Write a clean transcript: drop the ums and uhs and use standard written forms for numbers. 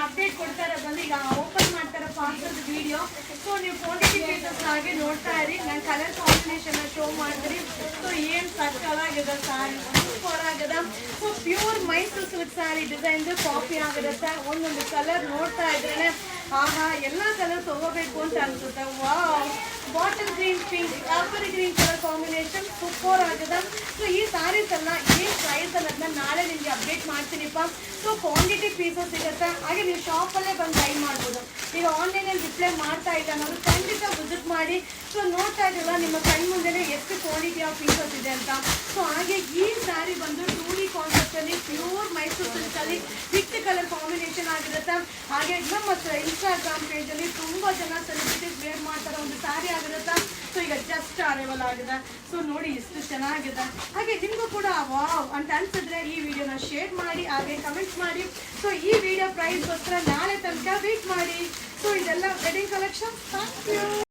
Update ಕೊಡ್ತಾರೆ ಬಂದು ಈಗ ಓಪನ್ ಮಾಡ್ತಾರೆ ಪಾರ್ಸಲ್ ವಿಡಿಯೋ. ಸೊ ನೀವು ಕ್ವಾಂಟಿಟಿ ಪೀಸಸ್ ಹಾಗೆ ನೋಡ್ತಾ ಇರಿ. ನಾನು ಕಲರ್ ಕಾಂಬಿನೇಷನ್ ಶೋ ಮಾಡ್ತೀನಿ. ಸೊ ಏನು ಸಕ್ಕಲಾಗಿದೆ ಸಾರಿ, ಸೂಪರ್ ಆಗದ. So pure Mysore silk sari design copy ಆಗಿರುತ್ತೆ. ಒಂದೊಂದು ಕಲರ್ ನೋಡ್ತಾ ಇದ್ರೇನೆ ಆಹಾ ಎಲ್ಲ ಕಲರ್ ತಗೋಬೇಕು ಅಂತ ಅನ್ಸುತ್ತೆ. Wow, bottle green pink apple green colour combination super ಆಗಿದೆ. ಸೊ ಈ ಸ್ಯಾರೀಸ್ ಎಲ್ಲ ಏನು ಪ್ರೈಸ್ ಅನ್ನೋದನ್ನ ನಾಳೆ ನಿಮಗೆ ಅಪ್ಡೇಟ್ ಮಾಡ್ತೀನಿಪ್ಪ. ಸೊ ಕ್ವಾಂಟಿಟಿ ಪೀಸಸ್ ಸಿಗುತ್ತೆ. ಹಾಗೆ ನೀವು ಶಾಪಲ್ಲೇ ಬಂದು ಬೈ ಮಾಡ್ಬೋದು. ಈಗ ಆನ್ಲೈನಲ್ಲಿ ರಿಪ್ಲೈ ಮಾಡ್ತಾ ಇಲ್ಲ ಅನ್ನೋದು ಖಂಡಿತ ವಿಸಿಟ್ ಮಾಡಿ. ಸೊ ನೋಡ್ತಾ ಇದ್ದೀವಲ್ಲ ನಿಮ್ಮ ಕೈ ಮುಂದೆನೇ ಎಷ್ಟು ಕ್ವಾಂಟಿಟಿ ಆಫ್ ಪೀಸಸ್ ಇದೆ ಅಂತ. ಸೊ ಹಾಗೆ ಈ ಸ್ಯಾರಿ ಬಂದು 2D ಕಾನ್ಸೆಪ್ಟಲ್ಲಿ ಪ್ಯೂರ್ ಮೈಸೂರು ಸಿಲ್ಕಲ್ಲಿ ವಿತ್ ಕಲರ್ ಕಾಂಬಿನೇಷನ್ ಆಗಿರುತ್ತೆ. ಹಾಗೆ ನಮ್ಮ ಇನ್ಸ್ಟಾಗ್ರಾಮ್ ಪೇಜಲ್ಲಿ ತುಂಬ ಜನ ಸೆಲೆಬ್ರಿಟೀಸ್ ವೇರ್ ಮಾಡ್ತಾರೆ ಒಂದು ಸ್ಯಾರಿ ಆಗಿರುತ್ತೆ. ಸೊ ಈಗ ಜಸ್ಟ್ ಅರೈವಲ್ ಆಗಿದೆ. ಸೊ ನೋಡಿ ಎಷ್ಟು ಚೆನ್ನಾಗಿದೆ. ಹಾಗೆ ನಿಮಗೂ ಕೂಡ ವಾವ್ ಅಂತ ಅನ್ಸಿದ್ರೆ ಈ ವಿಡಿಯೋನ ಶೇರ್ ಮಾಡಿ, ಹಾಗೆ ಕಮೆಂಟ್ಸ್ ಮಾಡಿ. ಸೊ ಈ ವಿಡಿಯೋ ಪ್ರೈಸ್ಗೋಸ್ಕರ ನಾಳೆ ತನಕ ವೇಟ್ ಮಾಡಿ. ಸೊ ಇದೆಲ್ಲ ವೆಡ್ಡಿಂಗ್ ಕಲೆಕ್ಷನ್. Thank you.